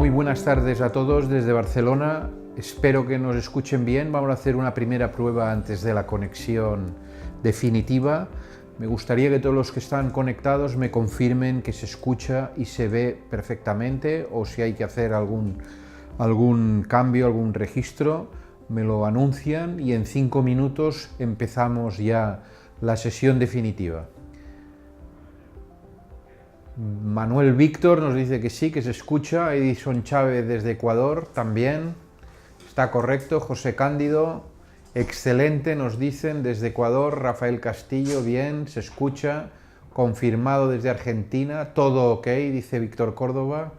Muy buenas tardes a todos desde Barcelona. Espero que nos escuchen bien. Vamos a hacer una primera prueba antes de la conexión definitiva. Me gustaría que todos los que están conectados me confirmen que se escucha y se ve perfectamente, o si hay que hacer algún cambio, algún registro, me lo anuncian y en 5 minutos empezamos ya la sesión definitiva. Manuel Víctor nos dice que sí, que se escucha. Edison Chávez desde Ecuador también. Está correcto. José Cándido, excelente, nos dicen desde Ecuador. Rafael Castillo, bien, se escucha. Confirmado desde Argentina, todo ok, dice Víctor Córdoba.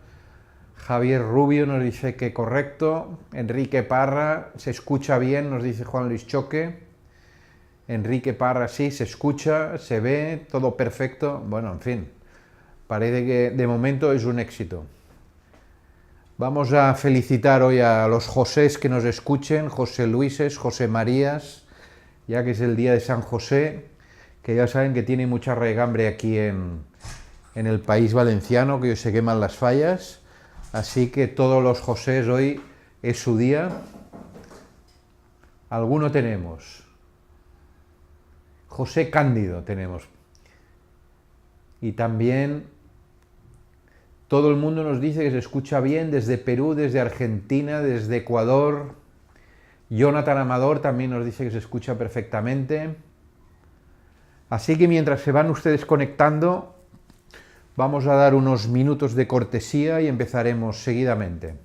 Javier Rubio nos dice que correcto. Enrique Parra, se escucha bien, nos dice Juan Luis Choque. Enrique Parra, sí, se escucha, se ve, todo perfecto. Bueno, en fin. Parece que de momento es un éxito. Vamos a felicitar hoy a los Josés que nos escuchen, José Luises, José Marías, ya que es el día de San José, que ya saben que tiene mucha regambre aquí en el país valenciano, que hoy se queman las fallas, así que todos los Josés hoy es su día. Alguno tenemos. José Cándido tenemos. Y también todo el mundo nos dice que se escucha bien desde Perú, desde Argentina, desde Ecuador. Jonathan Amador también nos dice que se escucha perfectamente. Así que mientras se van ustedes conectando, vamos a dar unos minutos de cortesía y empezaremos seguidamente.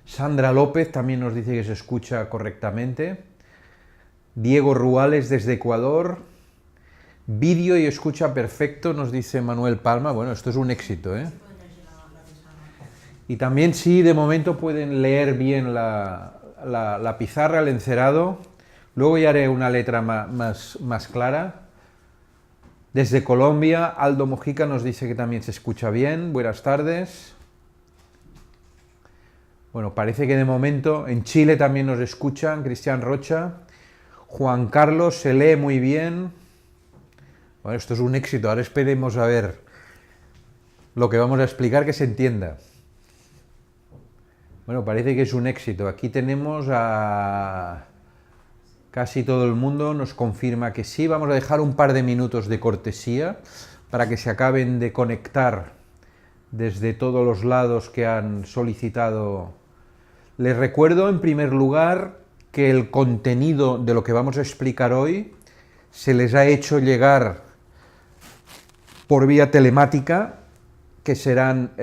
Sandra López también nos dice que se escucha correctamente. Diego Ruales desde Ecuador. Vídeo y escucha perfecto, nos dice Manuel Palma. Bueno, esto es un éxito, ¿eh? Y también sí, de momento pueden leer bien la pizarra, el encerado. Luego ya haré una letra más clara. Desde Colombia, Aldo Mojica nos dice que también se escucha bien. Buenas tardes. Bueno, parece que de momento en Chile también nos escuchan. Cristian Rocha. Juan Carlos, se lee muy bien. Bueno, esto es un éxito. Ahora esperemos a ver lo que vamos a explicar, que se entienda. Bueno, parece que es un éxito. Aquí tenemos a casi todo el mundo, nos confirma que sí. Vamos a dejar un par de minutos de cortesía para que se acaben de conectar desde todos los lados que han solicitado. Les recuerdo, en primer lugar, que el contenido de lo que vamos a explicar hoy se les ha hecho llegar por vía telemática, que serán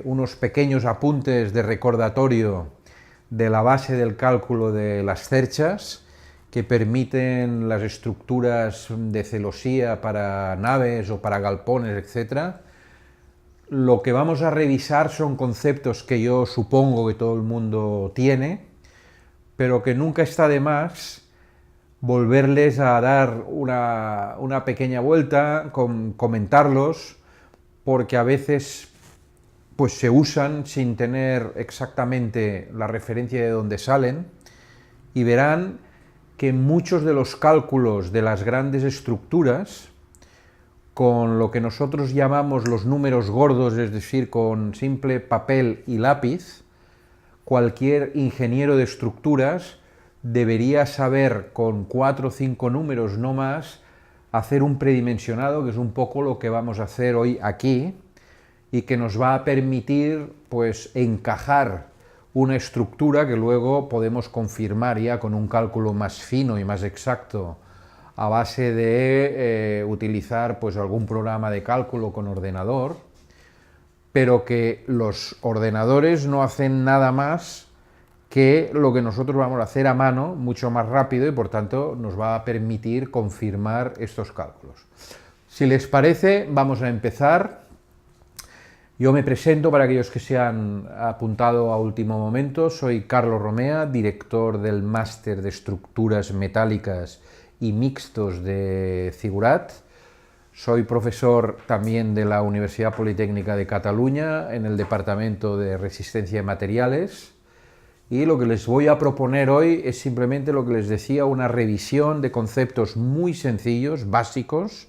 unos pequeños apuntes de recordatorio de la base del cálculo de las cerchas, que permiten las estructuras de celosía para naves o para galpones, etc. Lo que vamos a revisar son conceptos que yo supongo que todo el mundo tiene, pero que nunca está de más volverles a dar una pequeña vuelta, comentarlos, porque a veces pues se usan sin tener exactamente la referencia de dónde salen, y verán que muchos de los cálculos de las grandes estructuras, con lo que nosotros llamamos los números gordos, es decir, con simple papel y lápiz, cualquier ingeniero de estructuras debería saber con 4 o 5 números, no más, hacer un predimensionado, que es un poco lo que vamos a hacer hoy aquí, y que nos va a permitir pues encajar una estructura que luego podemos confirmar ya con un cálculo más fino y más exacto a base de utilizar pues algún programa de cálculo con ordenador, pero que los ordenadores no hacen nada más que lo que nosotros vamos a hacer a mano, mucho más rápido, y por tanto nos va a permitir confirmar estos cálculos. Si les parece, vamos a empezar. Yo me presento para aquellos que se han apuntado a último momento. Soy Carlos Romea, director del Máster de Estructuras Metálicas y Mixtos de Zigurat. Soy profesor también de la Universidad Politécnica de Cataluña en el Departamento de Resistencia de Materiales. Y lo que les voy a proponer hoy es simplemente lo que les decía, una revisión de conceptos muy sencillos, básicos,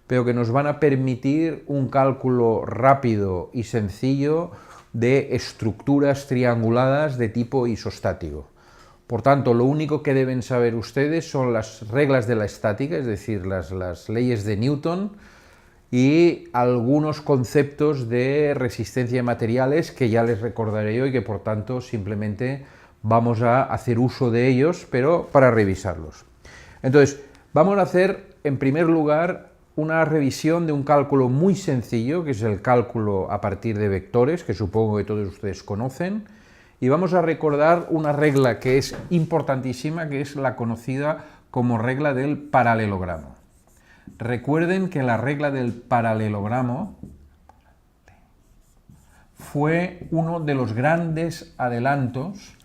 pero que nos van a permitir un cálculo rápido y sencillo de estructuras trianguladas de tipo isostático. Por tanto, lo único que deben saber ustedes son las reglas de la estática, es decir, las leyes de Newton, y algunos conceptos de resistencia de materiales que ya les recordaré yo y que por tanto simplemente vamos a hacer uso de ellos, pero para revisarlos. Entonces, vamos a hacer en primer lugar una revisión de un cálculo muy sencillo, que es el cálculo a partir de vectores, que supongo que todos ustedes conocen, y vamos a recordar una regla que es importantísima, que es la conocida como regla del paralelogramo. Recuerden que la regla del paralelogramo fue uno de los grandes adelantos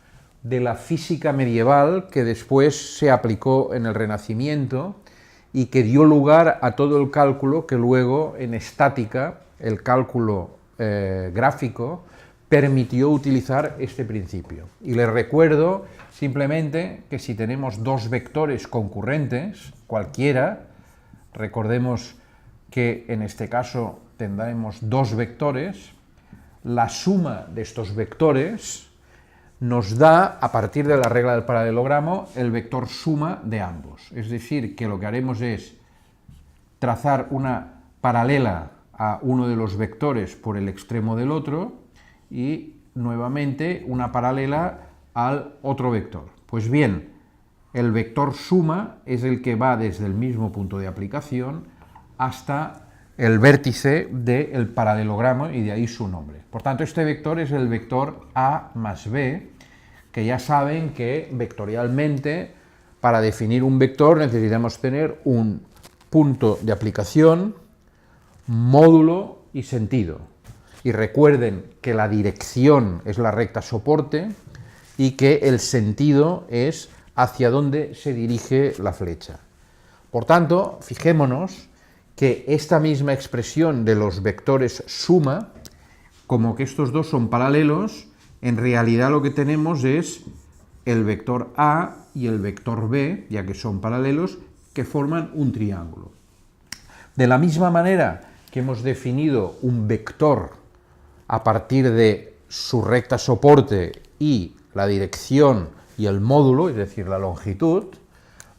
de la física medieval que después se aplicó en el Renacimiento y que dio lugar a todo el cálculo que luego en estática, el cálculo gráfico, permitió utilizar este principio. Y les recuerdo simplemente que si tenemos dos vectores concurrentes, cualquiera, recordemos que en este caso tendremos dos vectores, la suma de estos vectores nos da, a partir de la regla del paralelogramo, el vector suma de ambos. Es decir, que lo que haremos es trazar una paralela a uno de los vectores por el extremo del otro y nuevamente una paralela al otro vector. Pues bien, el vector suma es el que va desde el mismo punto de aplicación hasta el vértice del paralelogramo y de ahí su nombre. Por tanto, este vector es el vector A más B, que ya saben que vectorialmente para definir un vector necesitamos tener un punto de aplicación, módulo y sentido. Y recuerden que la dirección es la recta soporte y que el sentido es hacia dónde se dirige la flecha. Por tanto, fijémonos que esta misma expresión de los vectores suma, como que estos dos son paralelos, en realidad lo que tenemos es el vector A y el vector B, ya que son paralelos, que forman un triángulo. De la misma manera que hemos definido un vector a partir de su recta soporte y la dirección y el módulo, es decir, la longitud,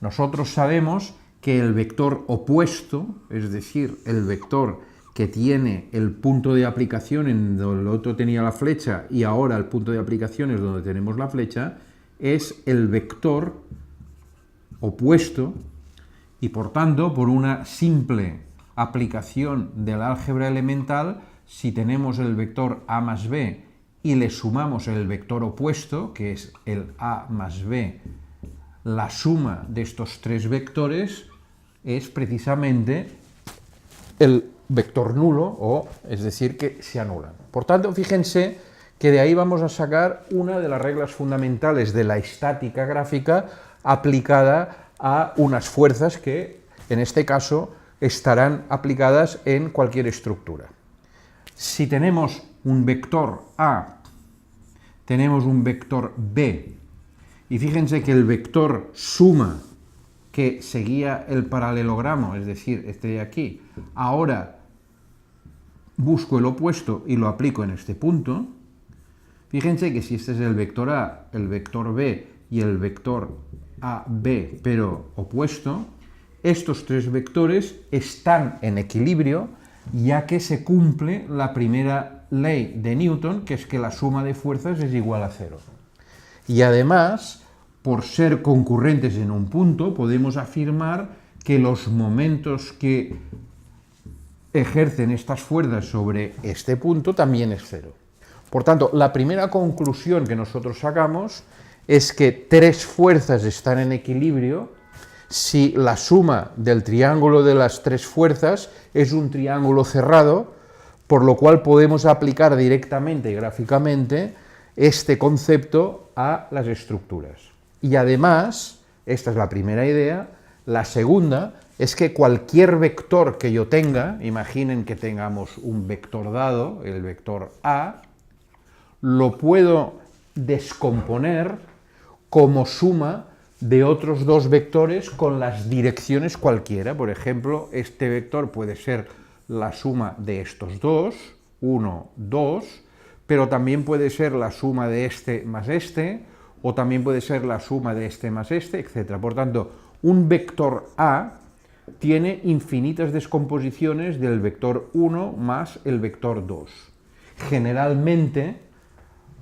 nosotros sabemos que el vector opuesto, es decir, el vector que tiene el punto de aplicación en donde el otro tenía la flecha y ahora el punto de aplicación es donde tenemos la flecha, es el vector opuesto y por tanto, por una simple aplicación del álgebra elemental, si tenemos el vector A más B y le sumamos el vector opuesto, que es el A más B, la suma de estos tres vectores es precisamente el vector nulo, o es decir, que se anulan. Por tanto, fíjense que de ahí vamos a sacar una de las reglas fundamentales de la estática gráfica aplicada a unas fuerzas que, en este caso, estarán aplicadas en cualquier estructura. Si tenemos un vector A, tenemos un vector B, y fíjense que el vector suma que seguía el paralelogramo, es decir, este de aquí, ahora busco el opuesto y lo aplico en este punto. Fíjense que si este es el vector A, el vector B y el vector AB, pero opuesto, estos tres vectores están en equilibrio, ya que se cumple la primera ley de Newton, que es que la suma de fuerzas es igual a cero. Y además, por ser concurrentes en un punto, podemos afirmar que los momentos que ejercen estas fuerzas sobre este punto también es cero. Por tanto, la primera conclusión que nosotros sacamos es que tres fuerzas están en equilibrio si la suma del triángulo de las tres fuerzas es un triángulo cerrado, por lo cual podemos aplicar directamente y gráficamente este concepto a las estructuras. Y además, esta es la primera idea, la segunda es que cualquier vector que yo tenga, imaginen que tengamos un vector dado, el vector A, lo puedo descomponer como suma de otros dos vectores con las direcciones cualquiera. Por ejemplo, este vector puede ser la suma de estos dos, 1, 2, pero también puede ser la suma de este más este, o también puede ser la suma de este más este, etc. Por tanto, un vector A tiene infinitas descomposiciones del vector 1 más el vector 2. Generalmente,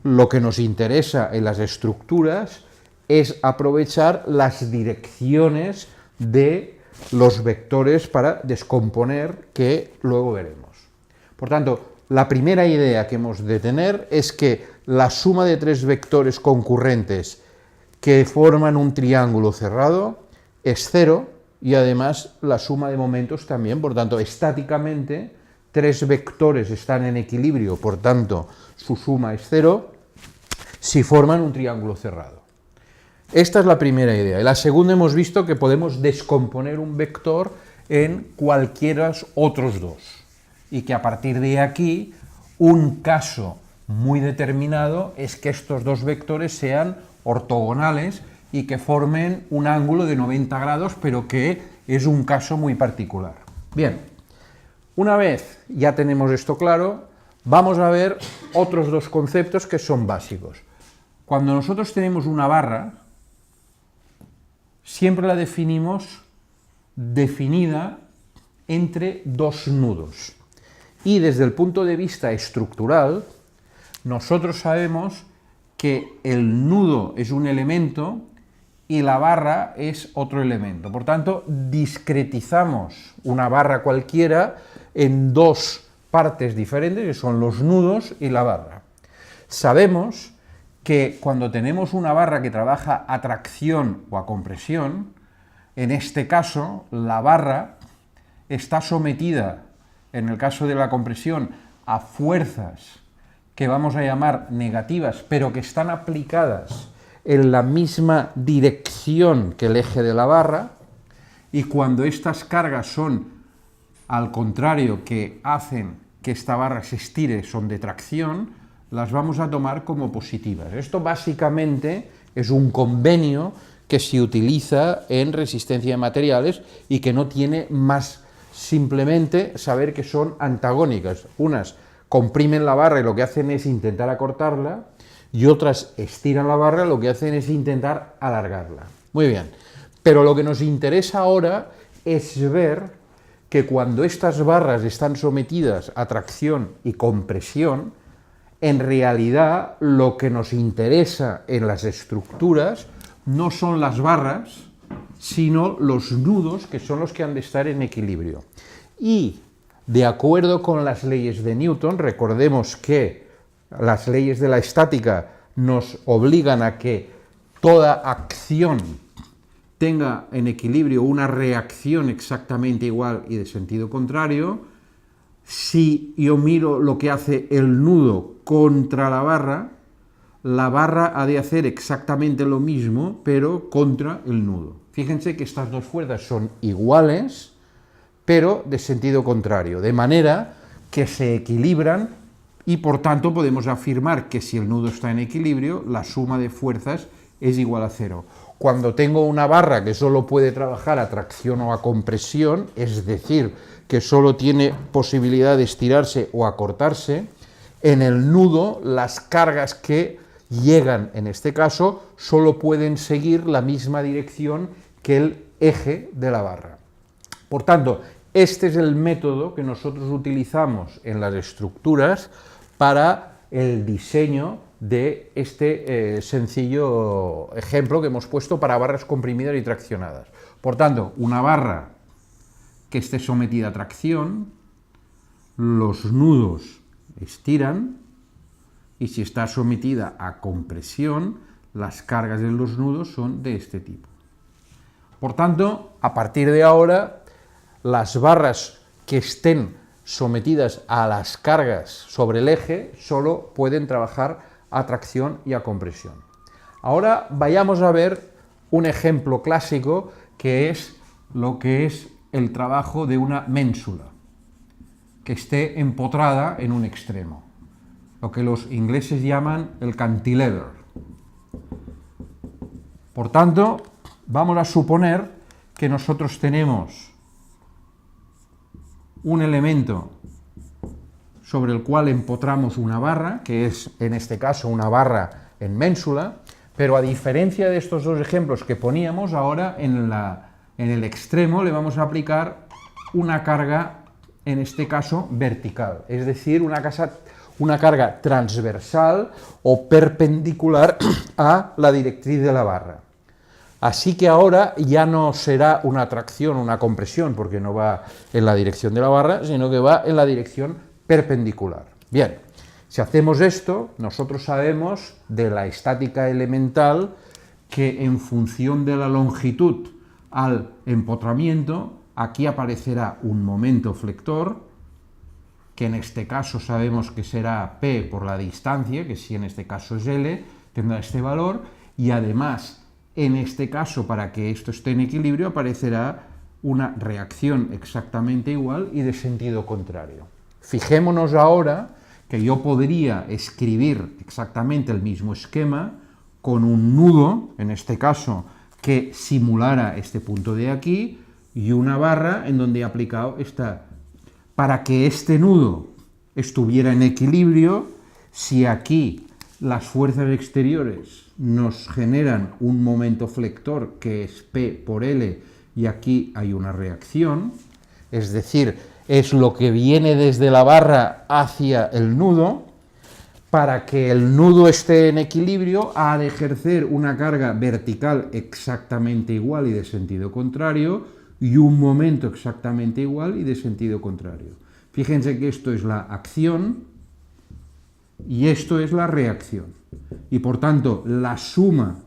lo que nos interesa en las estructuras es aprovechar las direcciones de los vectores para descomponer, que luego veremos. Por tanto, la primera idea que hemos de tener es que la suma de tres vectores concurrentes que forman un triángulo cerrado es cero, y además la suma de momentos también. Por tanto, estáticamente, tres vectores están en equilibrio, por tanto, su suma es cero, si forman un triángulo cerrado. Esta es la primera idea. Y la segunda, hemos visto que podemos descomponer un vector en cualquiera otros dos, y que a partir de aquí, un caso muy determinado es que estos dos vectores sean ortogonales y que formen un ángulo de 90 grados, pero que es un caso muy particular. Bien, una vez ya tenemos esto claro, vamos a ver otros dos conceptos que son básicos. Cuando nosotros tenemos una barra, siempre la definimos definida entre dos nudos. Y desde el punto de vista estructural, nosotros sabemos que el nudo es un elemento y la barra es otro elemento. Por tanto, discretizamos una barra cualquiera en dos partes diferentes, que son los nudos y la barra. Sabemos que cuando tenemos una barra que trabaja a tracción o a compresión, en este caso, la barra está sometida, en el caso de la compresión, a fuerzas que vamos a llamar negativas, pero que están aplicadas en la misma dirección que el eje de la barra, y cuando estas cargas son al contrario, que hacen que esta barra se estire, son de tracción, las vamos a tomar como positivas. Esto básicamente es un convenio que se utiliza en resistencia de materiales y que no tiene más, simplemente saber que son antagónicas. Unas comprimen la barra y lo que hacen es intentar acortarla, y otras estiran la barra y lo que hacen es intentar alargarla. Muy bien, pero lo que nos interesa ahora es ver que cuando estas barras están sometidas a tracción y compresión, en realidad lo que nos interesa en las estructuras no son las barras, sino los nudos, que son los que han de estar en equilibrio. Y de acuerdo con las leyes de Newton, recordemos que las leyes de la estática nos obligan a que toda acción tenga en equilibrio una reacción exactamente igual y de sentido contrario. Si yo miro lo que hace el nudo contra la barra ha de hacer exactamente lo mismo, pero contra el nudo. Fíjense que estas dos fuerzas son iguales, pero de sentido contrario, de manera que se equilibran, y por tanto podemos afirmar que si el nudo está en equilibrio, la suma de fuerzas es igual a cero. Cuando tengo una barra que solo puede trabajar a tracción o a compresión, es decir, que solo tiene posibilidad de estirarse o acortarse, en el nudo las cargas que llegan, en este caso, solo pueden seguir la misma dirección que el eje de la barra. Por tanto, este es el método que nosotros utilizamos en las estructuras para el diseño de este sencillo ejemplo que hemos puesto para barras comprimidas y traccionadas. Por tanto, una barra que esté sometida a tracción, los nudos estiran, y si está sometida a compresión, las cargas en los nudos son de este tipo. Por tanto, a partir de ahora, las barras que estén sometidas a las cargas sobre el eje solo pueden trabajar a tracción y a compresión. Ahora vayamos a ver un ejemplo clásico, que es lo que es el trabajo de una ménsula que esté empotrada en un extremo, lo que los ingleses llaman el cantilever. Por tanto, vamos a suponer que nosotros tenemos un elemento sobre el cual empotramos una barra, que es en este caso una barra en ménsula, pero a diferencia de estos dos ejemplos que poníamos, ahora en el extremo le vamos a aplicar una carga, en este caso vertical, es decir, una carga transversal o perpendicular a la directriz de la barra. Así que ahora ya no será una tracción, una compresión, porque no va en la dirección de la barra, sino que va en la dirección perpendicular. Bien, si hacemos esto, nosotros sabemos de la estática elemental que en función de la longitud al empotramiento, aquí aparecerá un momento flector, que en este caso sabemos que será P por la distancia, que si en este caso es L, tendrá este valor, y además, en este caso, para que esto esté en equilibrio, aparecerá una reacción exactamente igual y de sentido contrario. Fijémonos ahora que yo podría escribir exactamente el mismo esquema con un nudo, en este caso, que simulara este punto de aquí, y una barra en donde he aplicado esta. Para que este nudo estuviera en equilibrio, si aquí las fuerzas exteriores nos generan un momento flector que es P por L y aquí hay una reacción, es decir, es lo que viene desde la barra hacia el nudo, para que el nudo esté en equilibrio ha de ejercer una carga vertical exactamente igual y de sentido contrario y un momento exactamente igual y de sentido contrario. Fíjense que esto es la acción y esto es la reacción. Y por tanto, la suma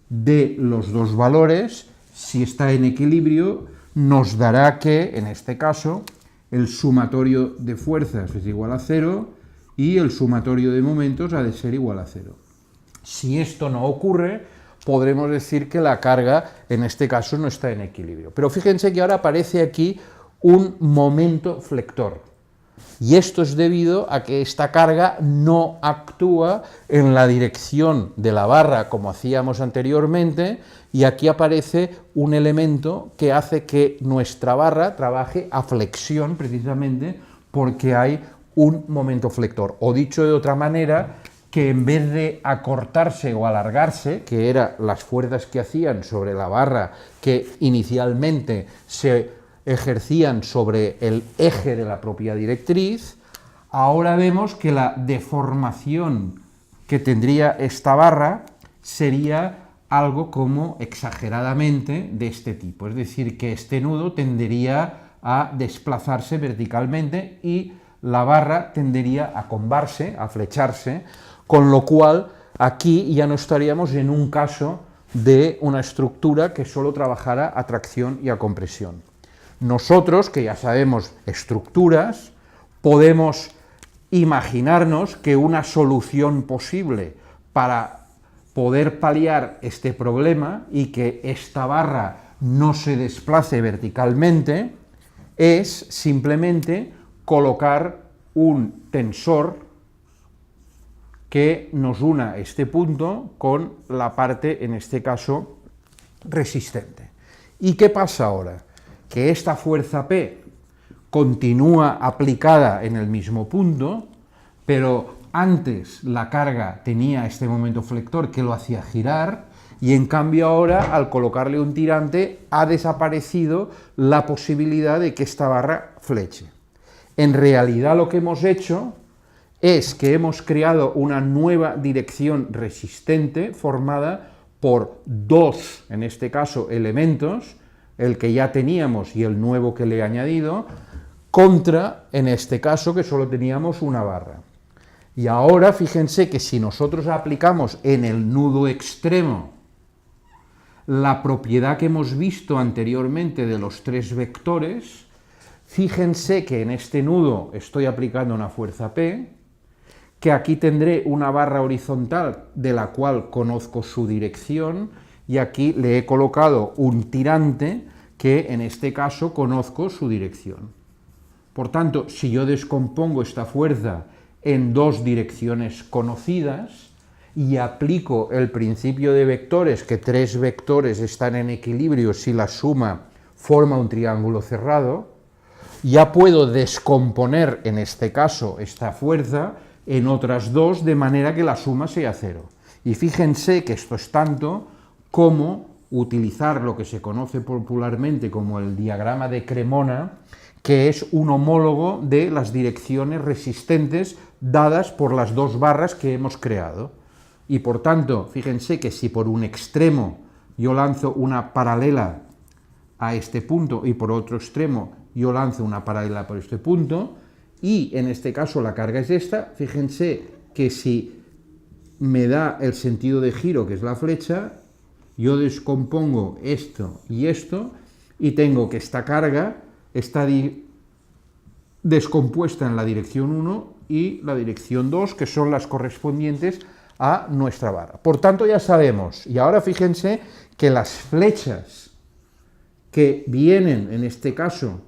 de los dos valores, si está en equilibrio, nos dará que, en este caso, el sumatorio de fuerzas es igual a 0 y el sumatorio de momentos ha de ser igual a 0. Si esto no ocurre, podremos decir que la carga, en este caso, no está en equilibrio. Pero fíjense que ahora aparece aquí un momento flector. Y esto es debido a que esta carga no actúa en la dirección de la barra como hacíamos anteriormente, y aquí aparece un elemento que hace que nuestra barra trabaje a flexión, precisamente porque hay un momento flector. O dicho de otra manera, que en vez de acortarse o alargarse, que eran las fuerzas que hacían sobre la barra que inicialmente se ejercían sobre el eje de la propia directriz, ahora vemos que la deformación que tendría esta barra sería algo como exageradamente de este tipo, es decir, que este nudo tendería a desplazarse verticalmente y la barra tendería a combarse, a flecharse, con lo cual aquí ya no estaríamos en un caso de una estructura que solo trabajara a tracción y a compresión. Nosotros, que ya sabemos estructuras, podemos imaginarnos que una solución posible para poder paliar este problema y que esta barra no se desplace verticalmente es simplemente colocar un tensor que nos una este punto con la parte, en este caso, resistente. ¿Y qué pasa ahora? Que esta fuerza P continúa aplicada en el mismo punto, pero antes la carga tenía este momento flector que lo hacía girar, y en cambio ahora, al colocarle un tirante, ha desaparecido la posibilidad de que esta barra fleche. En realidad lo que hemos hecho es que hemos creado una nueva dirección resistente formada por dos, en este caso, elementos, el que ya teníamos y el nuevo que le he añadido, contra, en este caso, que solo teníamos una barra. Y ahora, fíjense que si nosotros aplicamos en el nudo extremo la propiedad que hemos visto anteriormente de los tres vectores, fíjense que en este nudo estoy aplicando una fuerza P, que aquí tendré una barra horizontal de la cual conozco su dirección, y aquí le he colocado un tirante que en este caso conozco su dirección. Por tanto, si yo descompongo esta fuerza en dos direcciones conocidas y aplico el principio de vectores, que tres vectores están en equilibrio si la suma forma un triángulo cerrado, ya puedo descomponer, en este caso, esta fuerza en otras dos, de manera que la suma sea 0. Y fíjense que esto es tanto como utilizar lo que se conoce popularmente como el diagrama de Cremona, que es un homólogo de las direcciones resistentes dadas por las dos barras que hemos creado. Y por tanto, fíjense que si por un extremo yo lanzo una paralela a este punto y por otro extremo yo lanzo una paralela por este punto, y en este caso la carga es esta, fíjense que si me da el sentido de giro, que es la flecha, yo descompongo esto, y tengo que esta carga está descompuesta en la dirección 1 y la dirección 2, que son las correspondientes a nuestra barra. Por tanto, ya sabemos, y ahora fíjense que las flechas que vienen, en este caso,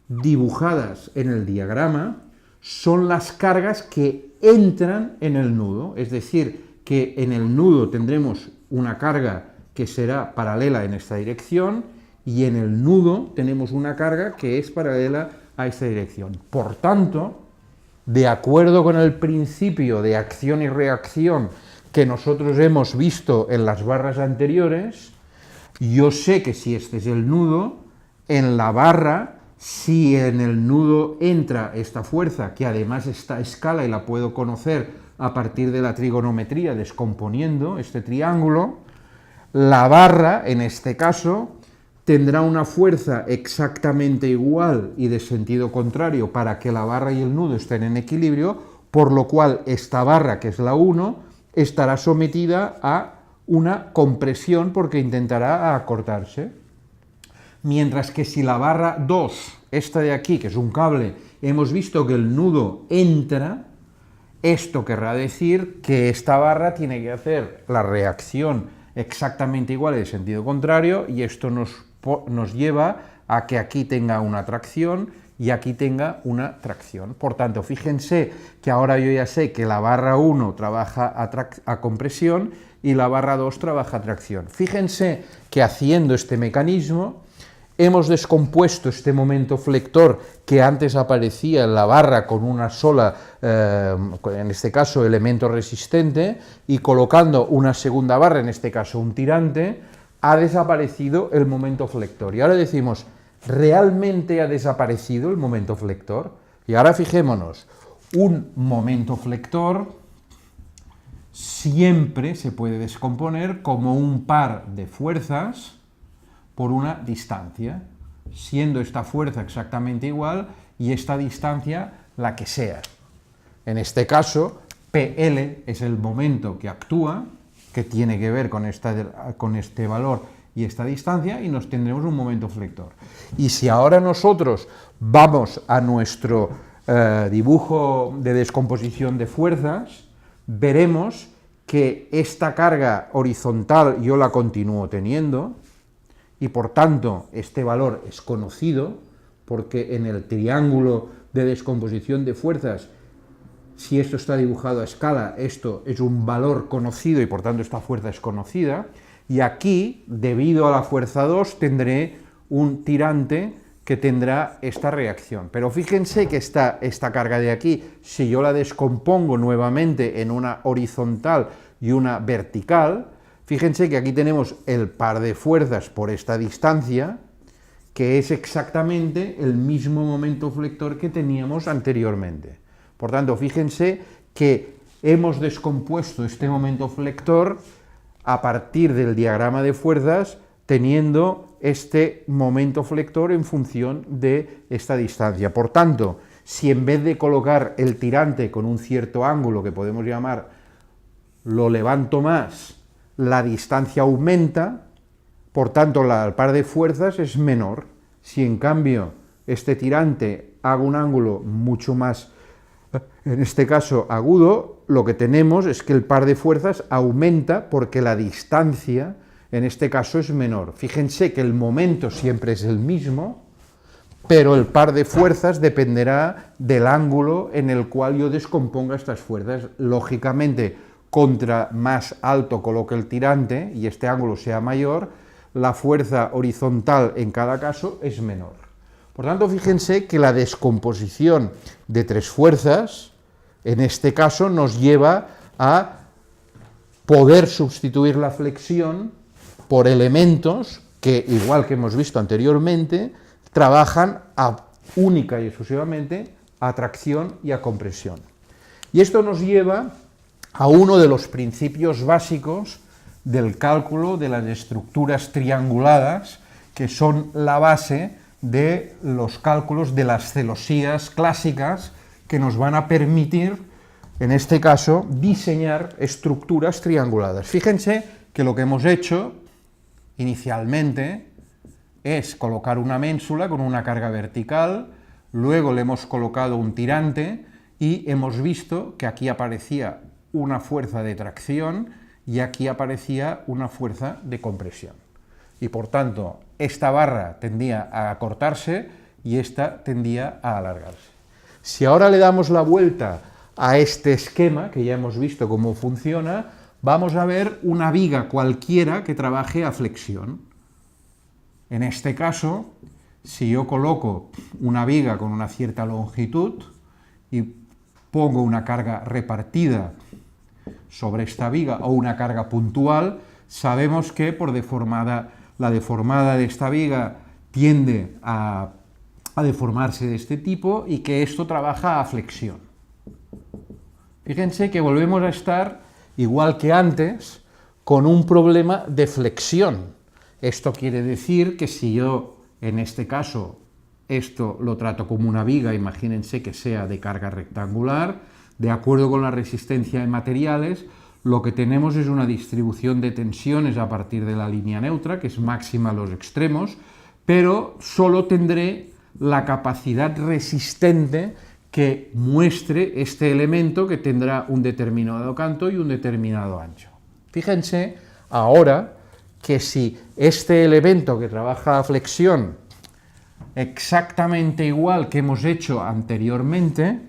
dibujadas en el diagrama, son las cargas que entran en el nudo, es decir, que en el nudo tendremos una carga que será paralela en esta dirección, y en el nudo tenemos una carga que es paralela a esta dirección. Por tanto, de acuerdo con el principio de acción y reacción que nosotros hemos visto en las barras anteriores, yo sé que si este es el nudo, en la barra, si en el nudo entra esta fuerza, que además está a escala y la puedo conocer a partir de la trigonometría descomponiendo este triángulo, la barra, en este caso, tendrá una fuerza exactamente igual y de sentido contrario para que la barra y el nudo estén en equilibrio, por lo cual esta barra, que es la 1, estará sometida a una compresión porque intentará acortarse. Mientras que si la barra 2, esta de aquí, que es un cable, hemos visto que el nudo entra, esto querrá decir que esta barra tiene que hacer la reacción exactamente igual y de sentido contrario, y esto nos lleva a que aquí tenga una tracción y aquí tenga una tracción. Por tanto, fíjense que ahora yo ya sé que la barra 1 trabaja a compresión y la barra 2 trabaja a tracción. Fíjense que haciendo este mecanismo hemos descompuesto este momento flector que antes aparecía en la barra con una sola, en este caso, elemento resistente, y colocando una segunda barra, en este caso un tirante, ha desaparecido el momento flector. Y ahora decimos, ¿realmente ha desaparecido el momento flector? Y ahora fijémonos, un momento flector siempre se puede descomponer como un par de fuerzas por una distancia, siendo esta fuerza exactamente igual y esta distancia la que sea. En este caso, PL es el momento que actúa, que tiene que ver con este valor y esta distancia, y nos tendremos un momento flector. Y si ahora nosotros vamos a nuestro dibujo de descomposición de fuerzas, veremos que esta carga horizontal yo la continúo teniendo, y por tanto este valor es conocido, porque en el triángulo de descomposición de fuerzas, si esto está dibujado a escala, esto es un valor conocido y por tanto esta fuerza es conocida, y aquí, debido a la fuerza 2, tendré un tirante que tendrá esta reacción. Pero fíjense que esta carga de aquí, si yo la descompongo nuevamente en una horizontal y una vertical, fíjense que aquí tenemos el par de fuerzas por esta distancia, que es exactamente el mismo momento flector que teníamos anteriormente. Por tanto, fíjense que hemos descompuesto este momento flector a partir del diagrama de fuerzas, teniendo este momento flector en función de esta distancia. Por tanto, si en vez de colocar el tirante con un cierto ángulo, que podemos llamar lo levanto más, la distancia aumenta, por tanto el par de fuerzas es menor. Si en cambio este tirante haga un ángulo mucho más, en este caso agudo, lo que tenemos es que el par de fuerzas aumenta porque la distancia en este caso es menor. Fíjense que el momento siempre es el mismo, pero el par de fuerzas dependerá del ángulo en el cual yo descomponga estas fuerzas. Lógicamente, contra más alto coloque el tirante y este ángulo sea mayor, la fuerza horizontal en cada caso es menor. Por tanto, fíjense que la descomposición de tres fuerzas, en este caso, nos lleva a poder sustituir la flexión por elementos que, igual que hemos visto anteriormente, trabajan única y exclusivamente a tracción y a compresión. Y esto nos lleva a uno de los principios básicos del cálculo de las estructuras trianguladas, que son la base de los cálculos de las celosías clásicas que nos van a permitir, en este caso, diseñar estructuras trianguladas. Fíjense que lo que hemos hecho inicialmente es colocar una ménsula con una carga vertical, luego le hemos colocado un tirante y hemos visto que aquí aparecía una fuerza de tracción y aquí aparecía una fuerza de compresión. Y por tanto, esta barra tendía a acortarse y esta tendía a alargarse. Si ahora le damos la vuelta a este esquema, que ya hemos visto cómo funciona, vamos a ver una viga cualquiera que trabaje a flexión. En este caso, si yo coloco una viga con una cierta longitud y pongo una carga repartida sobre esta viga o una carga puntual, sabemos que la deformada de esta viga tiende a deformarse de este tipo y que esto trabaja a flexión. Fíjense que volvemos a estar, igual que antes, con un problema de flexión. Esto quiere decir que si yo, en este caso, esto lo trato como una viga, imagínense que sea de carga rectangular, de acuerdo con la resistencia de materiales, lo que tenemos es una distribución de tensiones a partir de la línea neutra, que es máxima a los extremos, pero solo tendré la capacidad resistente que muestre este elemento que tendrá un determinado canto y un determinado ancho. Fíjense ahora que si este elemento que trabaja a flexión, exactamente igual que hemos hecho anteriormente,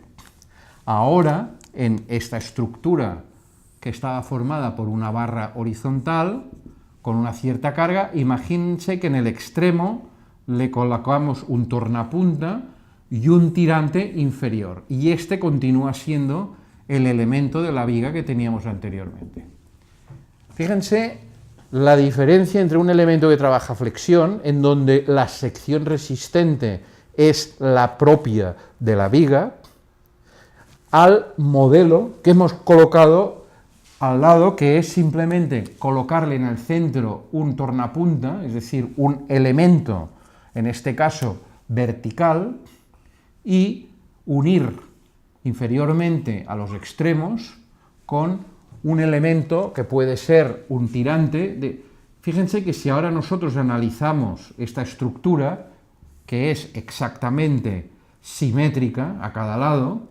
ahora en esta estructura que estaba formada por una barra horizontal con una cierta carga, imagínense que en el extremo le colocamos un tornapunta y un tirante inferior, y este continúa siendo el elemento de la viga que teníamos anteriormente. Fíjense la diferencia entre un elemento que trabaja flexión, en donde la sección resistente es la propia de la viga, al modelo que hemos colocado al lado, que es simplemente colocarle en el centro un tornapunta, es decir, un elemento, en este caso vertical, y unir inferiormente a los extremos con un elemento que puede ser un tirante. Fíjense que si ahora nosotros analizamos esta estructura, que es exactamente simétrica a cada lado,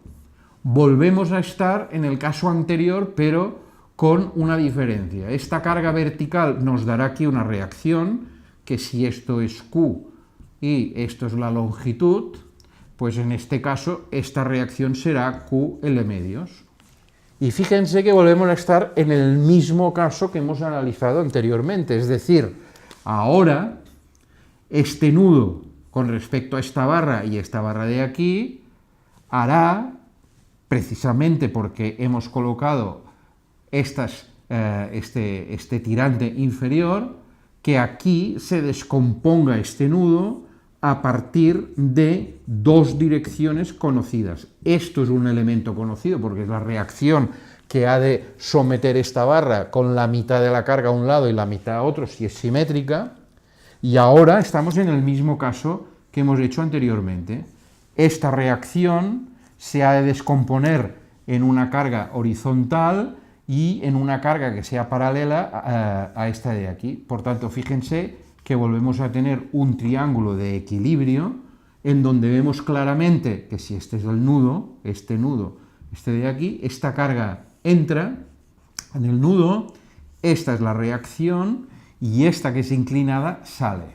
volvemos a estar en el caso anterior, pero con una diferencia. Esta carga vertical nos dará aquí una reacción, que si esto es Q y esto es la longitud, pues en este caso esta reacción será QL medios. Y fíjense que volvemos a estar en el mismo caso que hemos analizado anteriormente, es decir, ahora este nudo con respecto a esta barra y esta barra de aquí hará, precisamente porque hemos colocado este tirante inferior, que aquí se descomponga este nudo a partir de dos direcciones conocidas. Esto es un elemento conocido porque es la reacción que ha de someter esta barra con la mitad de la carga a un lado y la mitad a otro si es simétrica, y ahora estamos en el mismo caso que hemos hecho anteriormente. Esta reacción se ha de descomponer en una carga horizontal y en una carga que sea paralela a esta de aquí. Por tanto, fíjense que volvemos a tener un triángulo de equilibrio en donde vemos claramente que si este es el nudo, este de aquí, esta carga entra en el nudo, esta es la reacción y esta que es inclinada sale.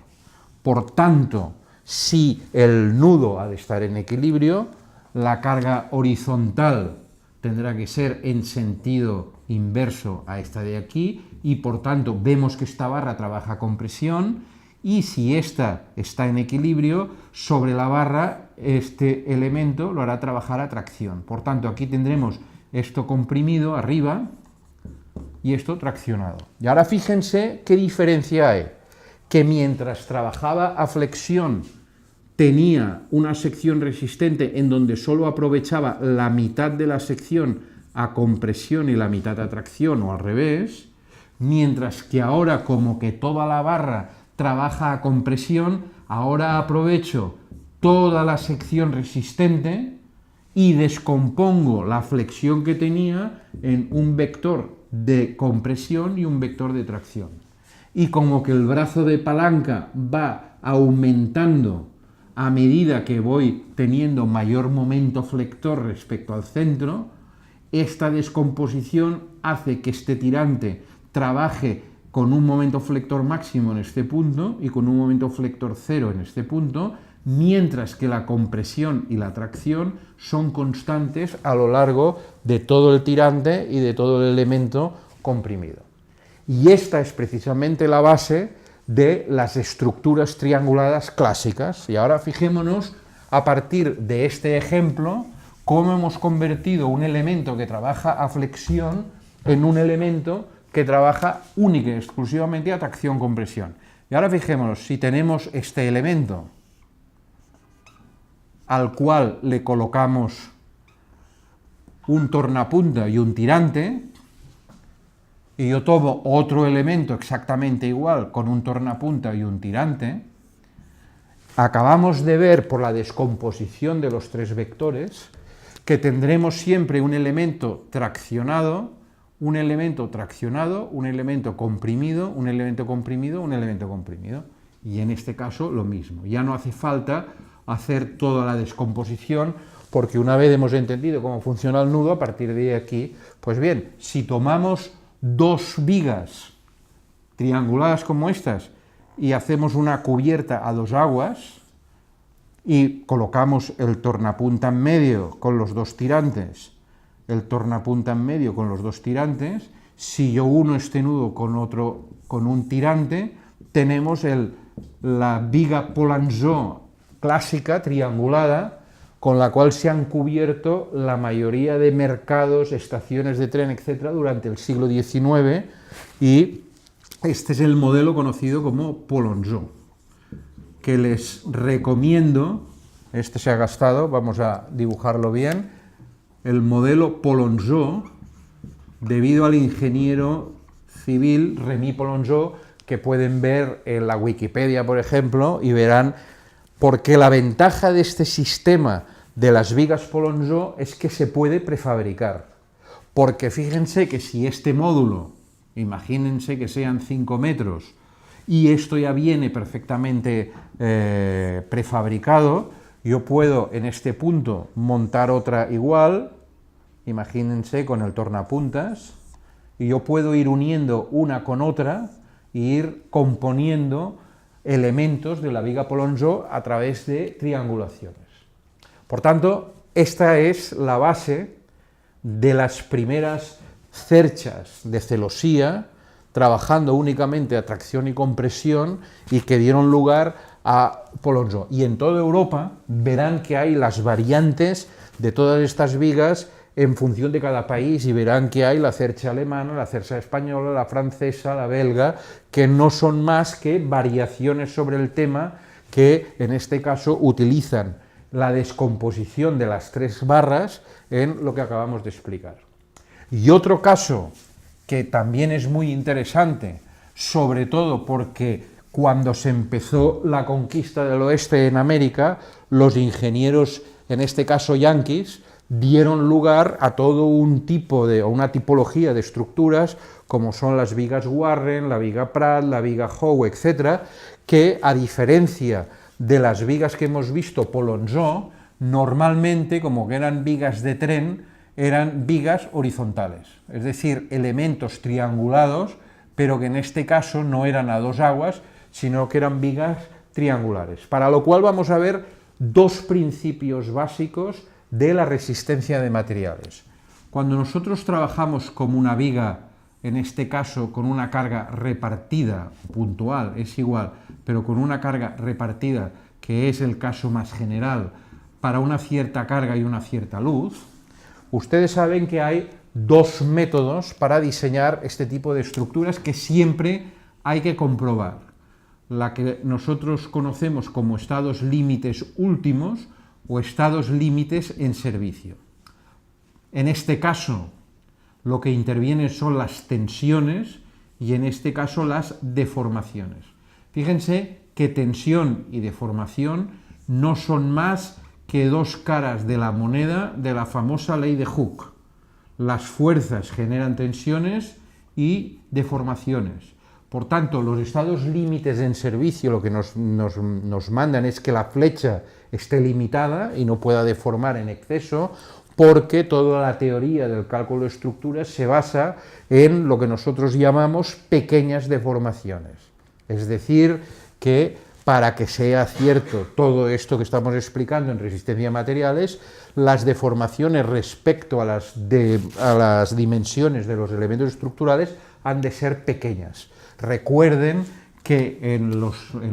Por tanto, si el nudo ha de estar en equilibrio, la carga horizontal tendrá que ser en sentido inverso a esta de aquí, y por tanto vemos que esta barra trabaja con presión, y si esta está en equilibrio, sobre la barra este elemento lo hará trabajar a tracción. Por tanto, aquí tendremos esto comprimido arriba y esto traccionado. Y ahora fíjense qué diferencia hay, que mientras trabajaba a flexión tenía una sección resistente en donde solo aprovechaba la mitad de la sección a compresión y la mitad a tracción, o al revés, mientras que ahora, como que toda la barra trabaja a compresión, ahora aprovecho toda la sección resistente y descompongo la flexión que tenía en un vector de compresión y un vector de tracción. Y como que el brazo de palanca va aumentando a medida que voy teniendo mayor momento flector respecto al centro, esta descomposición hace que este tirante trabaje con un momento flector máximo en este punto y con un momento flector cero en este punto, mientras que la compresión y la tracción son constantes a lo largo de todo el tirante y de todo el elemento comprimido. Y esta es precisamente la base de las estructuras trianguladas clásicas. Y ahora fijémonos, a partir de este ejemplo, cómo hemos convertido un elemento que trabaja a flexión en un elemento que trabaja única y exclusivamente a tracción-compresión. Y ahora fijémonos, si tenemos este elemento al cual le colocamos un tornapunta y un tirante, y yo tomo otro elemento exactamente igual con un tornapunta y un tirante, acabamos de ver por la descomposición de los tres vectores que tendremos siempre un elemento traccionado, un elemento traccionado, un elemento comprimido, un elemento comprimido, un elemento comprimido. Y en este caso lo mismo. Ya no hace falta hacer toda la descomposición, porque una vez hemos entendido cómo funciona el nudo, a partir de aquí, pues bien, si tomamos dos vigas trianguladas como estas y hacemos una cubierta a dos aguas y colocamos el tornapunta en medio con los dos tirantes, el tornapunta en medio con los dos tirantes, si yo uno este nudo con otro, con un tirante, tenemos la viga Polonceau clásica triangulada, con la cual se han cubierto la mayoría de mercados, estaciones de tren, etcétera, durante el siglo XIX, y este es el modelo conocido como Polonceau, que les recomiendo. Este se ha gastado, vamos a dibujarlo bien, el modelo Polonceau, debido al ingeniero civil Rémy Polonceau, que pueden ver en la Wikipedia, por ejemplo, y verán. Porque la ventaja de este sistema de las vigas Polonceau es que se puede prefabricar. Porque fíjense que si este módulo, imagínense que sean 5 metros, y esto ya viene perfectamente prefabricado, yo puedo en este punto montar otra igual, imagínense con el tornapuntas, y yo puedo ir uniendo una con otra e ir componiendo elementos de la viga Polonceau a través de triangulaciones. Por tanto, esta es la base de las primeras cerchas de celosía, trabajando únicamente a tracción y compresión, y que dieron lugar a Polonceau. Y en toda Europa verán que hay las variantes de todas estas vigas en función de cada país, y verán que hay la cercha alemana, la cercha española, la francesa, la belga, que no son más que variaciones sobre el tema que en este caso utilizan la descomposición de las tres barras en lo que acabamos de explicar. Y otro caso que también es muy interesante, sobre todo porque cuando se empezó la conquista del oeste en América, los ingenieros, en este caso yanquis, dieron lugar a todo un tipo de, o una tipología de estructuras, como son las vigas Warren, la viga Pratt, la viga Howe, etcétera, que a diferencia de las vigas que hemos visto Polonceau, normalmente, como que eran vigas de tren, eran vigas horizontales, es decir, elementos triangulados, pero que en este caso no eran a dos aguas, sino que eran vigas triangulares. Para lo cual vamos a ver dos principios básicos de la resistencia de materiales. Cuando nosotros trabajamos como una viga en este caso con una carga repartida, puntual, es igual, pero con una carga repartida, que es el caso más general, para una cierta carga y una cierta luz, ustedes saben que hay dos métodos para diseñar este tipo de estructuras que siempre hay que comprobar. La que nosotros conocemos como estados límites últimos o estados límites en servicio. En este caso, lo que intervienen son las tensiones y en este caso las deformaciones. Fíjense que tensión y deformación no son más que dos caras de la moneda de la famosa ley de Hooke. Las fuerzas generan tensiones y deformaciones. Por tanto, los estados límites en servicio lo que nos mandan es que la flecha esté limitada y no pueda deformar en exceso, porque toda la teoría del cálculo de estructuras se basa en lo que nosotros llamamos pequeñas deformaciones. Es decir, que para que sea cierto todo esto que estamos explicando en resistencia a materiales, las deformaciones respecto a las dimensiones de los elementos estructurales han de ser pequeñas. Recuerden que en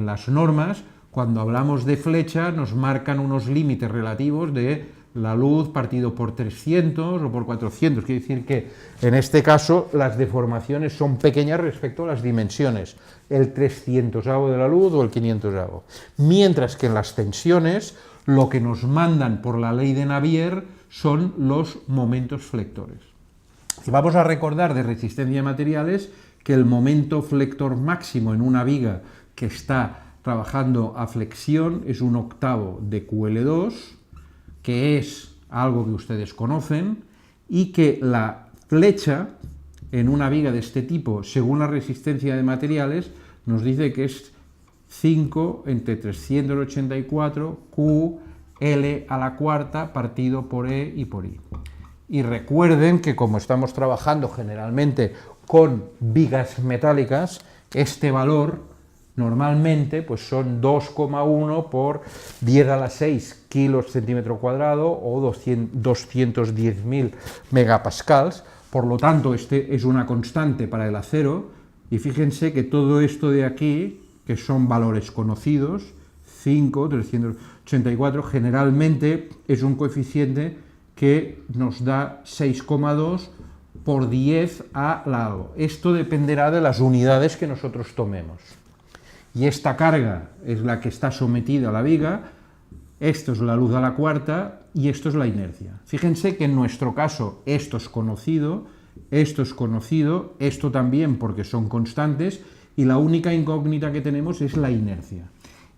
las normas, cuando hablamos de flecha, nos marcan unos límites relativos de la luz partido por 300 o por 400, quiere decir que en este caso las deformaciones son pequeñas respecto a las dimensiones, el 300avo de la luz o el 500avo. Mientras que en las tensiones lo que nos mandan por la ley de Navier son los momentos flectores. Y vamos a recordar de resistencia a materiales que el momento flector máximo en una viga que está trabajando a flexión es 1/8 de QL2, que es algo que ustedes conocen, y que la flecha en una viga de este tipo, según la resistencia de materiales, nos dice que es 5 entre 384 QL a la cuarta partido por E y por I. Y recuerden que como estamos trabajando generalmente con vigas metálicas, este valor normalmente pues son 2,1 por 10 a la 6 kilos centímetro cuadrado o 210.000 megapascals. Por lo tanto, este es una constante para el acero. Y fíjense que todo esto de aquí, que son valores conocidos, 5, 384, generalmente es un coeficiente que nos da 6,2 por 10 a la algo. Esto dependerá de las unidades que nosotros tomemos. Y esta carga es la que está sometida a la viga, esto es la luz a la cuarta y esto es la inercia. Fíjense que en nuestro caso esto es conocido, esto también porque son constantes, y la única incógnita que tenemos es la inercia.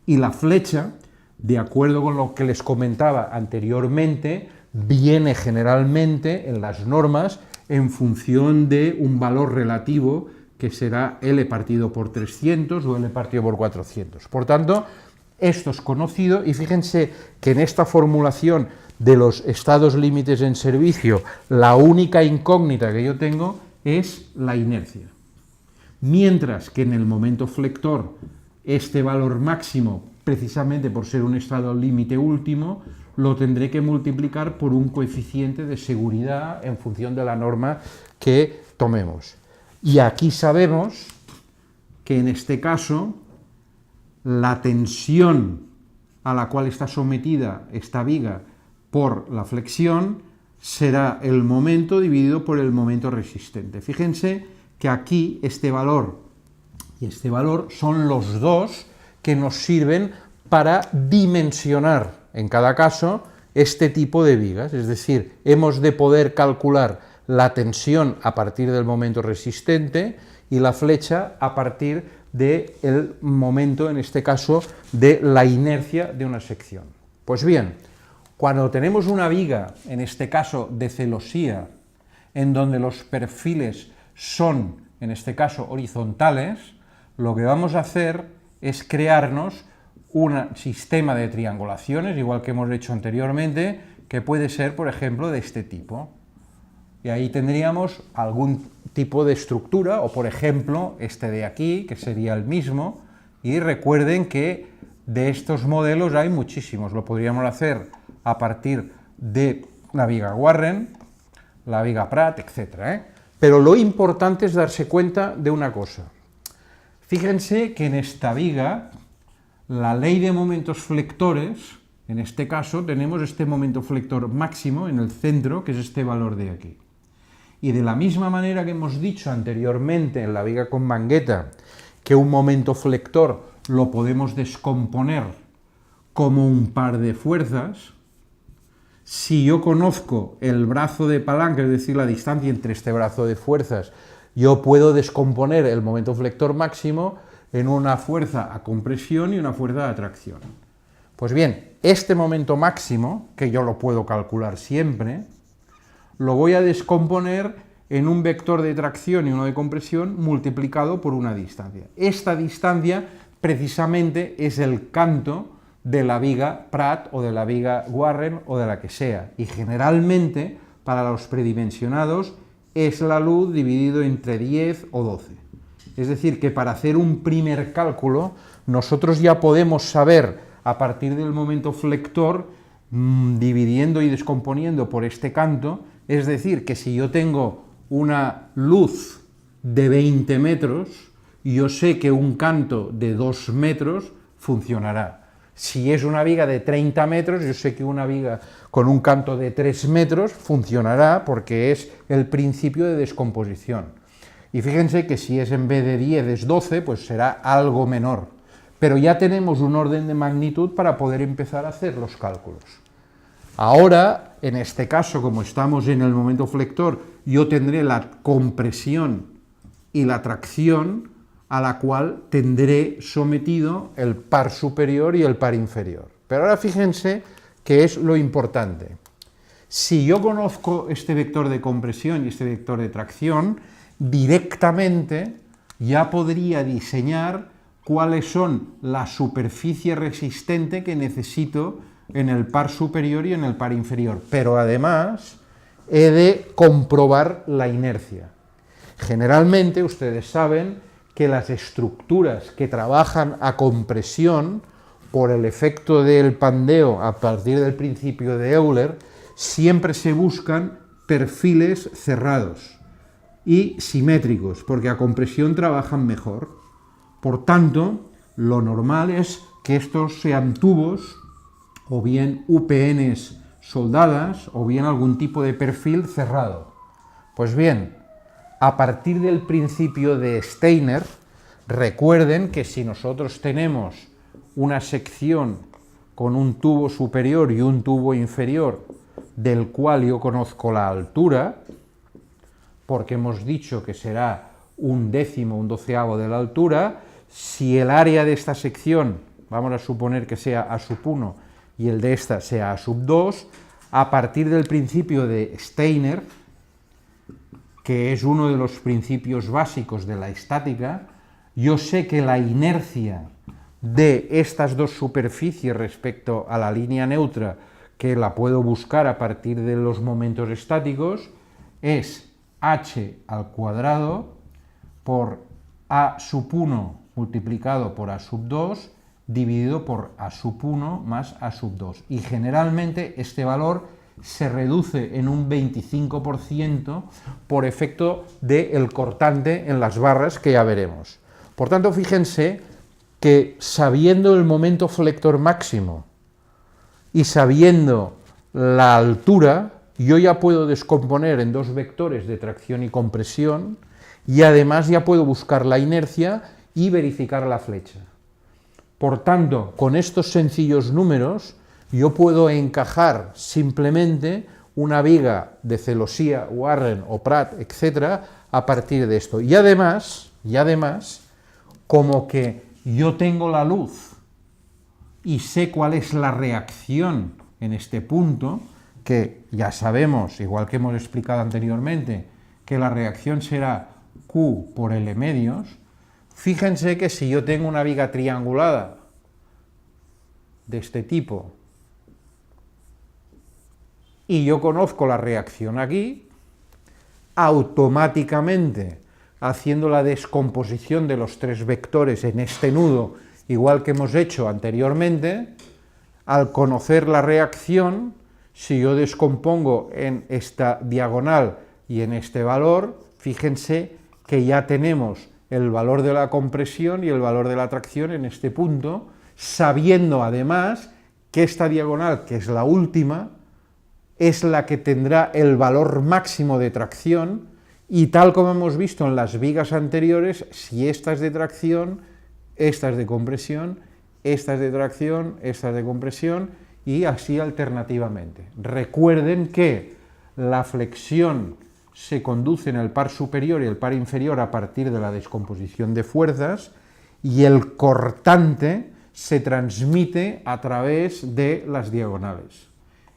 Y la flecha, de acuerdo con lo que les comentaba anteriormente, viene generalmente en las normas en función de un valor relativo que será L partido por 300 o L partido por 400. Por tanto, esto es conocido, y fíjense que en esta formulación de los estados límites en servicio, la única incógnita que yo tengo es la inercia. Mientras que en el momento flector, este valor máximo, precisamente por ser un estado límite último, lo tendré que multiplicar por un coeficiente de seguridad en función de la norma que tomemos. Y aquí sabemos que en este caso la tensión a la cual está sometida esta viga por la flexión será el momento dividido por el momento resistente. Fíjense que aquí este valor y este valor son los dos que nos sirven para dimensionar en cada caso este tipo de vigas, es decir, hemos de poder calcular la tensión a partir del momento resistente y la flecha a partir del momento, en este caso, de la inercia de una sección. Pues bien, cuando tenemos una viga, en este caso de celosía, en donde los perfiles son, en este caso, horizontales, lo que vamos a hacer es crearnos un sistema de triangulaciones, igual que hemos hecho anteriormente, que puede ser, por ejemplo, de este tipo. Y ahí tendríamos algún tipo de estructura, o por ejemplo, este de aquí, que sería el mismo, y recuerden que de estos modelos hay muchísimos. Lo podríamos hacer a partir de la viga Warren, la viga Pratt, etc. Pero lo importante es darse cuenta de una cosa. Fíjense que en esta viga, la ley de momentos flectores, en este caso tenemos este momento flector máximo en el centro, que es este valor de aquí. Y de la misma manera que hemos dicho anteriormente en la viga con mangueta, que un momento flector lo podemos descomponer como un par de fuerzas, si yo conozco el brazo de palanca, es decir, la distancia entre este brazo de fuerzas, yo puedo descomponer el momento flector máximo en una fuerza a compresión y una fuerza de atracción. Pues bien, este momento máximo, que yo lo puedo calcular siempre, lo voy a descomponer en un vector de tracción y uno de compresión multiplicado por una distancia. Esta distancia precisamente es el canto de la viga Pratt o de la viga Warren o de la que sea, y generalmente para los predimensionados es la luz dividido entre 10 o 12. Es decir, que para hacer un primer cálculo nosotros ya podemos saber a partir del momento flector, dividiendo y descomponiendo por este canto, es decir, que si yo tengo una luz de 20 metros, yo sé que un canto de 2 metros funcionará. Si es una viga de 30 metros, yo sé que una viga con un canto de 3 metros funcionará porque es el principio de descomposición. Y fíjense que si es en vez de 10 es 12, pues será algo menor. Pero ya tenemos un orden de magnitud para poder empezar a hacer los cálculos. Ahora, en este caso, como estamos en el momento flector, yo tendré la compresión y la tracción a la cual tendré sometido el par superior y el par inferior. Pero ahora fíjense que es lo importante. Si yo conozco este vector de compresión y este vector de tracción, directamente ya podría diseñar cuáles son la superficie resistente que necesito en el par superior y en el par inferior. Pero además he de comprobar la inercia. Generalmente ustedes saben que las estructuras que trabajan a compresión, por el efecto del pandeo a partir del principio de Euler, siempre se buscan perfiles cerrados y simétricos, porque a compresión trabajan mejor. Por tanto, lo normal es que estos sean tubos, o bien UPNs soldadas, o bien algún tipo de perfil cerrado. Pues bien, a partir del principio de Steiner, recuerden que si nosotros tenemos una sección con un tubo superior y un tubo inferior, del cual yo conozco la altura, porque hemos dicho que será un décimo, un doceavo de la altura, si el área de esta sección, vamos a suponer que sea A sub 1 y el de esta sea A sub 2, a partir del principio de Steiner, que es uno de los principios básicos de la estática, yo sé que la inercia de estas dos superficies respecto a la línea neutra, que la puedo buscar a partir de los momentos estáticos, es h al cuadrado por a sub 1 multiplicado por a sub 2 dividido por a sub 1 más a sub 2. Y generalmente este valor se reduce en un 25% por efecto del cortante en las barras que ya veremos. Por tanto, fíjense que sabiendo el momento flector máximo y sabiendo la altura, yo ya puedo descomponer en dos vectores de tracción y compresión y además ya puedo buscar la inercia y verificar la flecha. Por tanto, con estos sencillos números, yo puedo encajar simplemente una viga de celosía, Warren o Pratt, etc., a partir de esto. Y además, como que yo tengo la luz y sé cuál es la reacción en este punto, que ya sabemos, igual que hemos explicado anteriormente, que la reacción será Q por L medios, fíjense que si yo tengo una viga triangulada de este tipo, y yo conozco la reacción aquí, automáticamente, haciendo la descomposición de los tres vectores en este nudo, igual que hemos hecho anteriormente, al conocer la reacción, si yo descompongo en esta diagonal y en este valor, fíjense que ya tenemos el valor de la compresión y el valor de la tracción en este punto, sabiendo además que esta diagonal, que es la última, es la que tendrá el valor máximo de tracción, y tal como hemos visto en las vigas anteriores, si esta es de tracción, esta es de compresión, esta es de tracción, esta es de compresión, y así alternativamente. Recuerden que la flexión se conduce en el par superior y el par inferior a partir de la descomposición de fuerzas, y el cortante se transmite a través de las diagonales.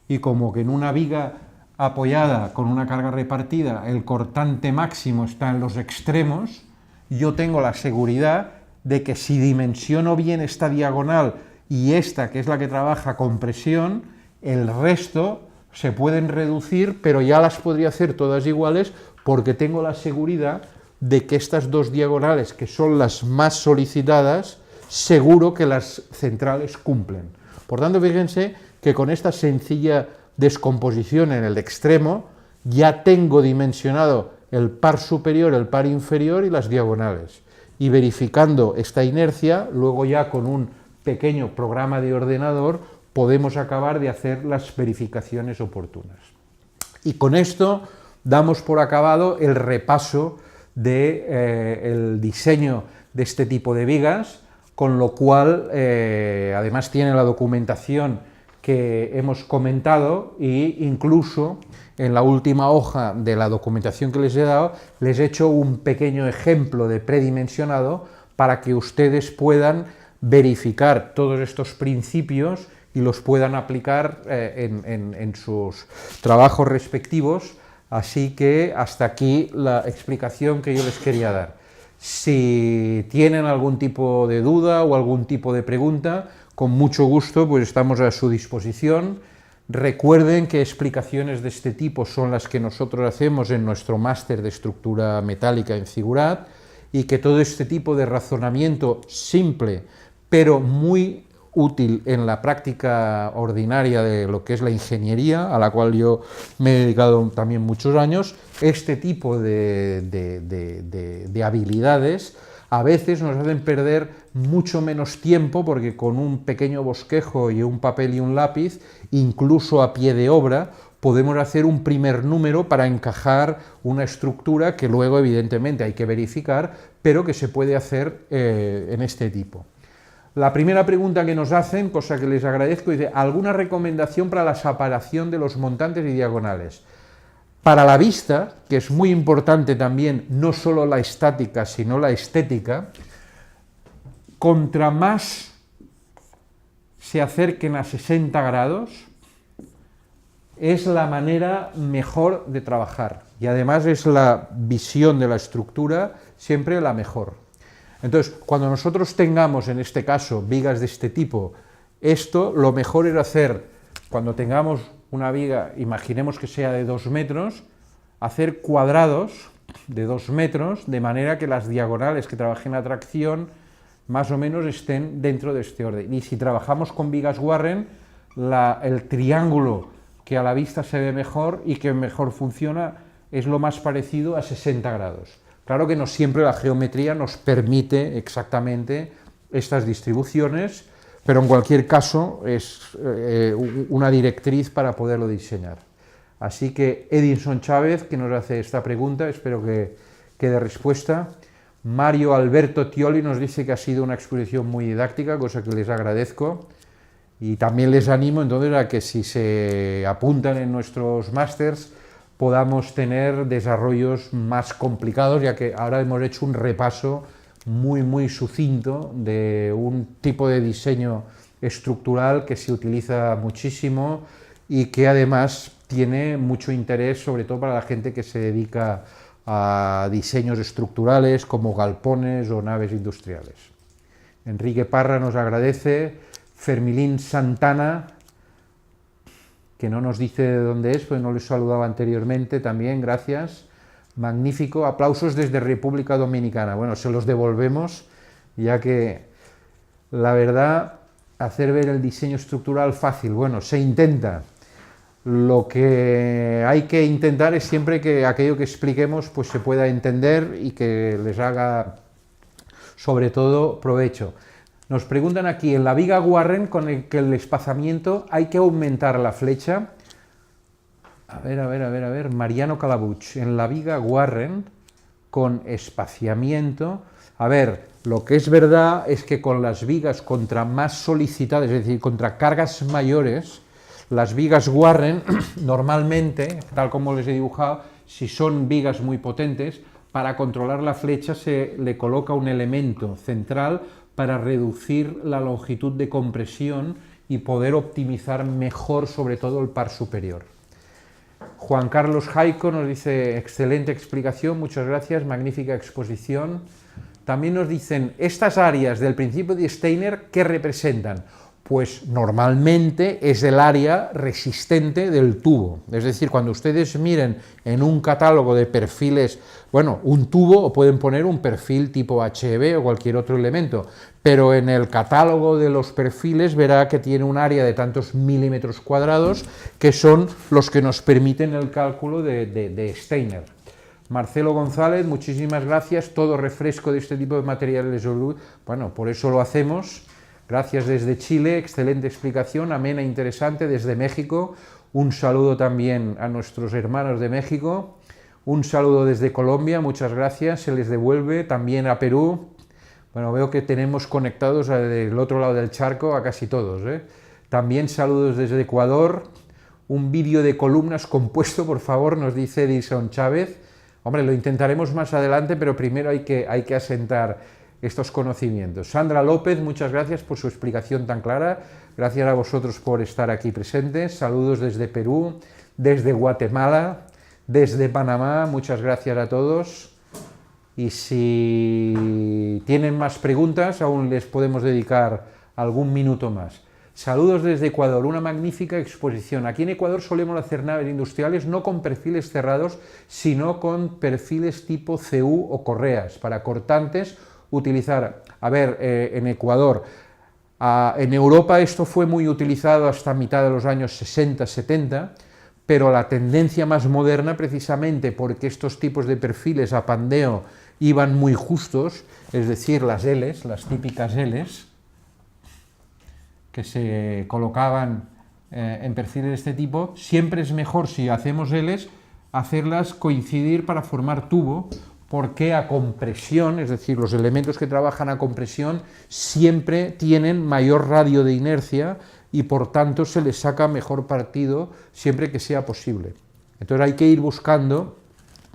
Y como que en una viga apoyada con una carga repartida el cortante máximo está en los extremos, yo tengo la seguridad de que si dimensiono bien esta diagonal y esta, que es la que trabaja con presión, el resto se pueden reducir, pero ya las podría hacer todas iguales, porque tengo la seguridad de que estas dos diagonales, que son las más solicitadas, seguro que las centrales cumplen. Por tanto, fíjense que con esta sencilla descomposición en el extremo ya tengo dimensionado el par superior, el par inferior y las diagonales. Y verificando esta inercia, luego ya con un pequeño programa de ordenador podemos acabar de hacer las verificaciones oportunas. Y con esto damos por acabado el repaso del diseño de este tipo de vigas, con lo cual además tiene la documentación que hemos comentado, e incluso en la última hoja de la documentación que les he dado, les he hecho un pequeño ejemplo de predimensionado para que ustedes puedan verificar todos estos principios y los puedan aplicar en sus trabajos respectivos. Así que hasta aquí la explicación que yo les quería dar. Si tienen algún tipo de duda o algún tipo de pregunta, con mucho gusto pues estamos a su disposición. Recuerden que explicaciones de este tipo son las que nosotros hacemos en nuestro máster de estructura metálica en Figurat, y que todo este tipo de razonamiento simple, pero muy útil en la práctica ordinaria de lo que es la ingeniería, a la cual yo me he dedicado también muchos años, este tipo de habilidades a veces nos hacen perder mucho menos tiempo, porque con un pequeño bosquejo y un papel y un lápiz, incluso a pie de obra, podemos hacer un primer número para encajar una estructura que luego evidentemente hay que verificar, pero que se puede hacer en este tipo. La primera pregunta que nos hacen, cosa que les agradezco, dice: ¿alguna recomendación para la separación de los montantes y diagonales? Para la vista, que es muy importante también, no solo la estática, sino la estética, contra más se acerquen a 60 grados, es la manera mejor de trabajar, y además es la visión de la estructura siempre la mejor. Entonces, cuando nosotros tengamos, en este caso, vigas de este tipo, esto lo mejor es hacer, cuando tengamos una viga, imaginemos que sea de 2 metros, hacer cuadrados de 2 metros, de manera que las diagonales que trabajen la tracción más o menos estén dentro de este orden. Y si trabajamos con vigas Warren, el triángulo que a la vista se ve mejor y que mejor funciona es lo más parecido a 60 grados. Claro que no siempre la geometría nos permite exactamente estas distribuciones, pero en cualquier caso es una directriz para poderlo diseñar. Así que Edinson Chávez, que nos hace esta pregunta, espero que dé respuesta. Mario Alberto Tioli nos dice que ha sido una exposición muy didáctica, cosa que les agradezco, y también les animo entonces a que si se apuntan en nuestros másters podamos tener desarrollos más complicados, ya que ahora hemos hecho un repaso muy sucinto de un tipo de diseño estructural que se utiliza muchísimo y que además tiene mucho interés, sobre todo para la gente que se dedica a diseños estructurales como galpones o naves industriales. Enrique Parra nos agradece. Fermilín Santana, que no nos dice de dónde es, pues no les saludaba anteriormente, también, gracias. Magnífico, aplausos desde República Dominicana. Bueno, se los devolvemos, ya que la verdad, hacer ver el diseño estructural fácil, bueno, se intenta. Lo que hay que intentar es siempre que aquello que expliquemos pues se pueda entender y que les haga sobre todo provecho. Nos preguntan aquí, en la viga Warren con el espaciamiento hay que aumentar la flecha. A ver, Mariano Calabuch, en la viga Warren con espaciamiento. A ver, lo que es verdad es que con las vigas contra más solicitadas, es decir, contra cargas mayores, las vigas Warren normalmente, tal como les he dibujado, si son vigas muy potentes, para controlar la flecha se le coloca un elemento central para reducir la longitud de compresión y poder optimizar mejor sobre todo el par superior. Juan Carlos Jaico nos dice, excelente explicación, muchas gracias, magnífica exposición. También nos dicen, estas áreas del principio de Steiner, ¿qué representan? Pues normalmente es el área resistente del tubo. Es decir, cuando ustedes miren en un catálogo de perfiles, bueno, un tubo, o pueden poner un perfil tipo HB o cualquier otro elemento, pero en el catálogo de los perfiles verá que tiene un área de tantos milímetros cuadrados que son los que nos permiten el cálculo de Steiner. Marcelo González, muchísimas gracias, todo refresco de este tipo de materiales, bueno, por eso lo hacemos. Gracias desde Chile, excelente explicación, amena, interesante, desde México. Un saludo también a nuestros hermanos de México. Un saludo desde Colombia, muchas gracias, se les devuelve. También a Perú. Bueno, veo que tenemos conectados del otro lado del charco a casi todos, ¿eh? También saludos desde Ecuador. Un vídeo de columnas compuesto, por favor, nos dice Edison Chávez. Hombre, lo intentaremos más adelante, pero primero hay que asentar estos conocimientos. Sandra López, muchas gracias por su explicación tan clara, gracias a vosotros por estar aquí presentes, saludos desde Perú, desde Guatemala, desde Panamá, muchas gracias a todos, y si tienen más preguntas aún les podemos dedicar algún minuto más. Saludos desde Ecuador, una magnífica exposición. Aquí en Ecuador solemos hacer naves industriales no con perfiles cerrados, sino con perfiles tipo CU o correas, para cortantes, utilizar, en Ecuador, en Europa esto fue muy utilizado hasta mitad de los años 60-70, pero la tendencia más moderna, precisamente porque estos tipos de perfiles a pandeo iban muy justos, es decir, las Ls, las típicas Ls, que se colocaban en perfiles de este tipo, siempre es mejor, si hacemos Ls, hacerlas coincidir para formar tubo, porque a compresión, es decir, los elementos que trabajan a compresión siempre tienen mayor radio de inercia y por tanto se les saca mejor partido siempre que sea posible. Entonces hay que ir buscando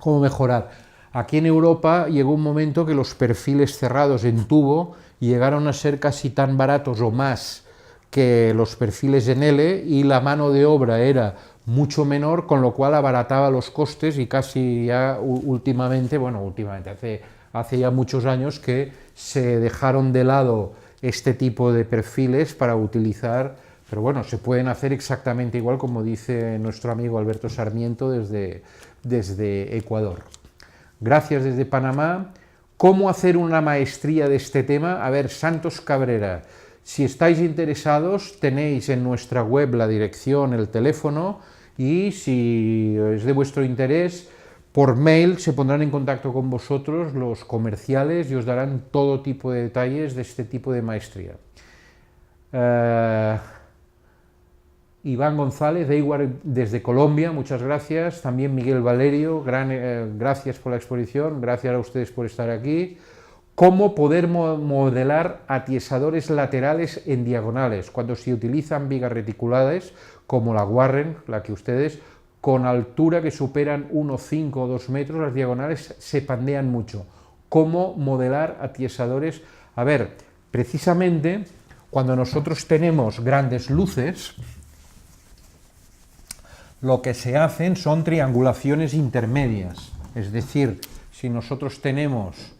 cómo mejorar. Aquí en Europa llegó un momento que los perfiles cerrados en tubo llegaron a ser casi tan baratos o más que los perfiles en L y la mano de obra era mucho menor, con lo cual abarataba los costes y casi ya últimamente, hace ya muchos años que se dejaron de lado este tipo de perfiles para utilizar, pero bueno, se pueden hacer exactamente igual como dice nuestro amigo Alberto Sarmiento desde Ecuador. Gracias desde Panamá. ¿Cómo hacer una maestría de este tema? A ver, Santos Cabrera, si estáis interesados tenéis en nuestra web la dirección, el teléfono, y si es de vuestro interés, por mail se pondrán en contacto con vosotros los comerciales y os darán todo tipo de detalles de este tipo de maestría. Iván González, de Iguar desde Colombia, muchas gracias. También Miguel Valerio, gracias por la exposición, gracias a ustedes por estar aquí. ¿Cómo poder modelar atiesadores laterales en diagonales cuando se utilizan vigas reticuladas, como la Warren, la que ustedes, con altura que superan 1,5 o 2 metros, las diagonales se pandean mucho? ¿Cómo modelar atiesadores? A ver, precisamente cuando nosotros tenemos grandes luces, lo que se hacen son triangulaciones intermedias, es decir, si nosotros tenemos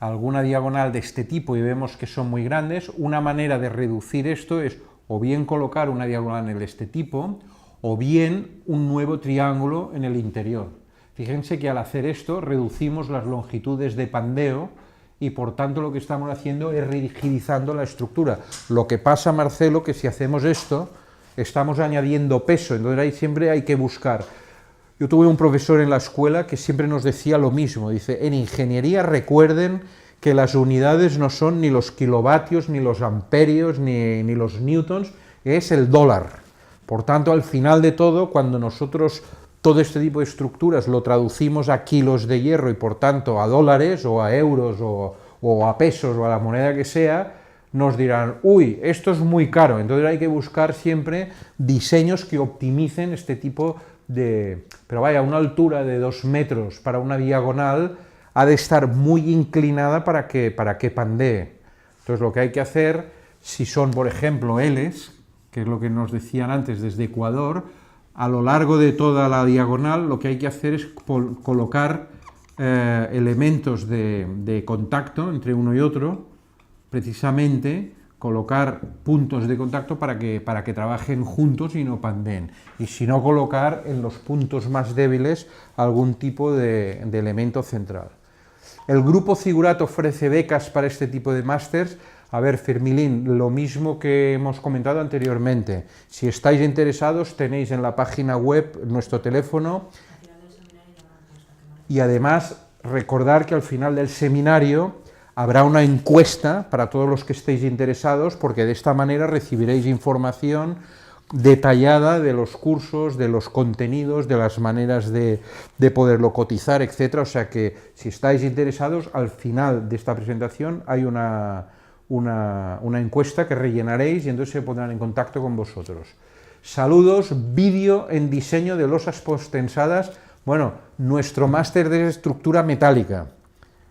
alguna diagonal de este tipo y vemos que son muy grandes, una manera de reducir esto es o bien colocar una diagonal de este tipo o bien un nuevo triángulo en el interior. Fíjense que al hacer esto reducimos las longitudes de pandeo y por tanto lo que estamos haciendo es rigidizando la estructura. Lo que pasa, Marcelo, que si hacemos esto, estamos añadiendo peso, entonces ahí siempre hay que buscar. Yo tuve un profesor en la escuela que siempre nos decía lo mismo, dice, en ingeniería recuerden que las unidades no son ni los kilovatios, ni los amperios, ni los newtons, es el dólar. Por tanto, al final de todo, cuando nosotros todo este tipo de estructuras lo traducimos a kilos de hierro y por tanto a dólares o a euros o a pesos o a la moneda que sea, nos dirán, uy, esto es muy caro, entonces hay que buscar siempre diseños que optimicen este tipo de... Pero vaya, una altura de 2 metros para una diagonal ha de estar muy inclinada para que pandee. Entonces lo que hay que hacer, si son por ejemplo Ls, que es lo que nos decían antes desde Ecuador, a lo largo de toda la diagonal lo que hay que hacer es colocar elementos de contacto entre uno y otro, precisamente colocar puntos de contacto para que trabajen juntos y no pandeen, y si no colocar en los puntos más débiles algún tipo de elemento central. El Grupo Figurat ofrece becas para este tipo de másters. A ver, Fermín, lo mismo que hemos comentado anteriormente, si estáis interesados tenéis en la página web nuestro teléfono y además recordar que al final del seminario habrá una encuesta para todos los que estéis interesados, porque de esta manera recibiréis información detallada de los cursos, de los contenidos, de las maneras de poderlo cotizar, etc. O sea que si estáis interesados, al final de esta presentación hay una encuesta que rellenaréis y entonces se pondrán en contacto con vosotros. Saludos, vídeo en diseño de losas postensadas. Bueno, nuestro máster de estructura metálica.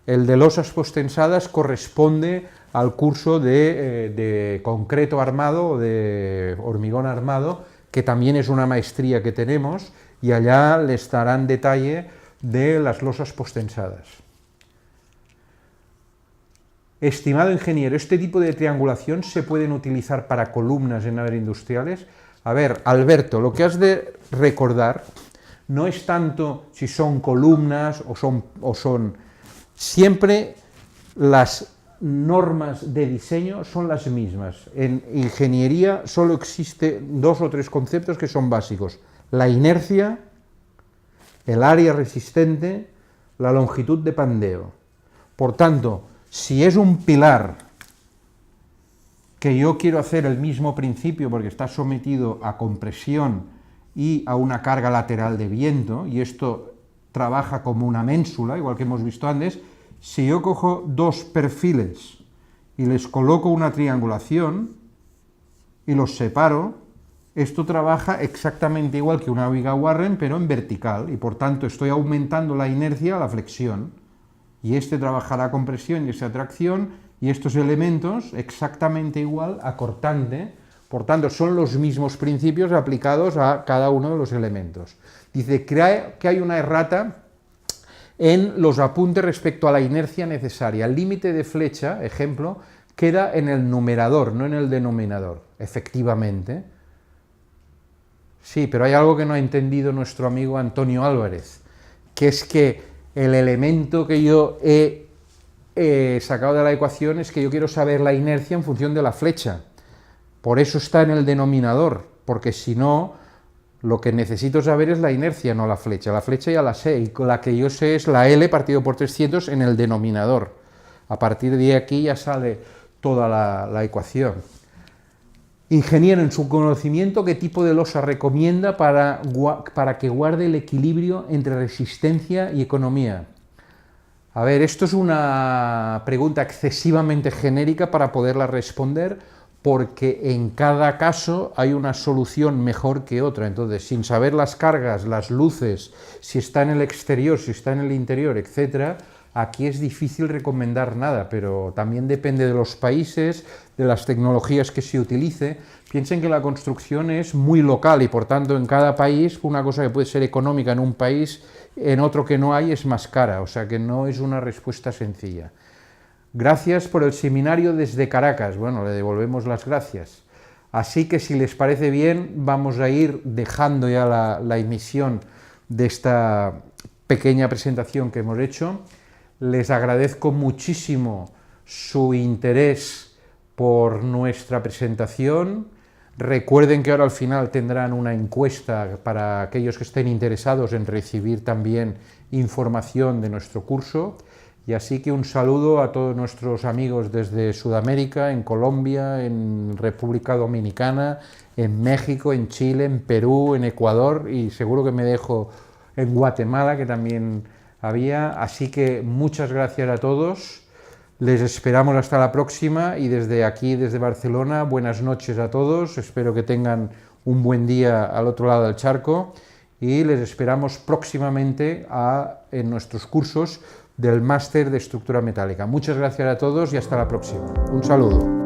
El de losas postensadas corresponde al curso de concreto armado o de hormigón armado, que también es una maestría que tenemos, y allá les darán detalle de las losas postensadas. Estimado ingeniero, ¿este tipo de triangulación se pueden utilizar para columnas en naves industriales? A ver, Alberto, lo que has de recordar no es tanto si son columnas o son siempre las normas de diseño son las mismas. En ingeniería solo existen 2 o 3 conceptos que son básicos: la inercia, el área resistente, la longitud de pandeo. Por tanto, si es un pilar que yo quiero hacer el mismo principio porque está sometido a compresión y a una carga lateral de viento, y esto trabaja como una ménsula, igual que hemos visto antes, si yo cojo 2 perfiles y les coloco una triangulación y los separo, esto trabaja exactamente igual que una viga Warren, pero en vertical, y por tanto estoy aumentando la inercia a la flexión, y este trabajará compresión y esta tracción, y estos elementos exactamente igual a cortante. Por tanto, son los mismos principios aplicados a cada uno de los elementos. Dice que hay una errata en los apuntes respecto a la inercia necesaria. El límite de flecha, ejemplo, queda en el numerador, no en el denominador, efectivamente. Sí, pero hay algo que no ha entendido nuestro amigo Antonio Álvarez, que es que el elemento que yo he sacado de la ecuación es que yo quiero saber la inercia en función de la flecha. Por eso está en el denominador, porque si no, lo que necesito saber es la inercia, no la flecha. La flecha ya la sé, y la que yo sé es la L partido por 300 en el denominador. A partir de aquí ya sale toda la ecuación. Ingeniero, en su conocimiento, ¿qué tipo de losa recomienda para que guarde el equilibrio entre resistencia y economía? A ver, esto es una pregunta excesivamente genérica para poderla responder, porque en cada caso hay una solución mejor que otra. Entonces, sin saber las cargas, las luces, si está en el exterior, si está en el interior, etc., aquí es difícil recomendar nada, pero también depende de los países, de las tecnologías que se utilice. Piensen que la construcción es muy local y, por tanto, en cada país, una cosa que puede ser económica en un país, en otro que no hay es más cara, o sea que no es una respuesta sencilla. Gracias por el seminario desde Caracas. Bueno, le devolvemos las gracias. Así que si les parece bien, vamos a ir dejando ya la emisión de esta pequeña presentación que hemos hecho. Les agradezco muchísimo su interés por nuestra presentación. Recuerden que ahora al final tendrán una encuesta para aquellos que estén interesados en recibir también información de nuestro curso. Y así que un saludo a todos nuestros amigos desde Sudamérica, en Colombia, en República Dominicana, en México, en Chile, en Perú, en Ecuador y seguro que me dejo en Guatemala, que también había. Así que muchas gracias a todos, les esperamos hasta la próxima y desde aquí, desde Barcelona, buenas noches a todos, espero que tengan un buen día al otro lado del charco y les esperamos próximamente en nuestros cursos del máster de estructura metálica. Muchas gracias a todos y hasta la próxima. Un saludo.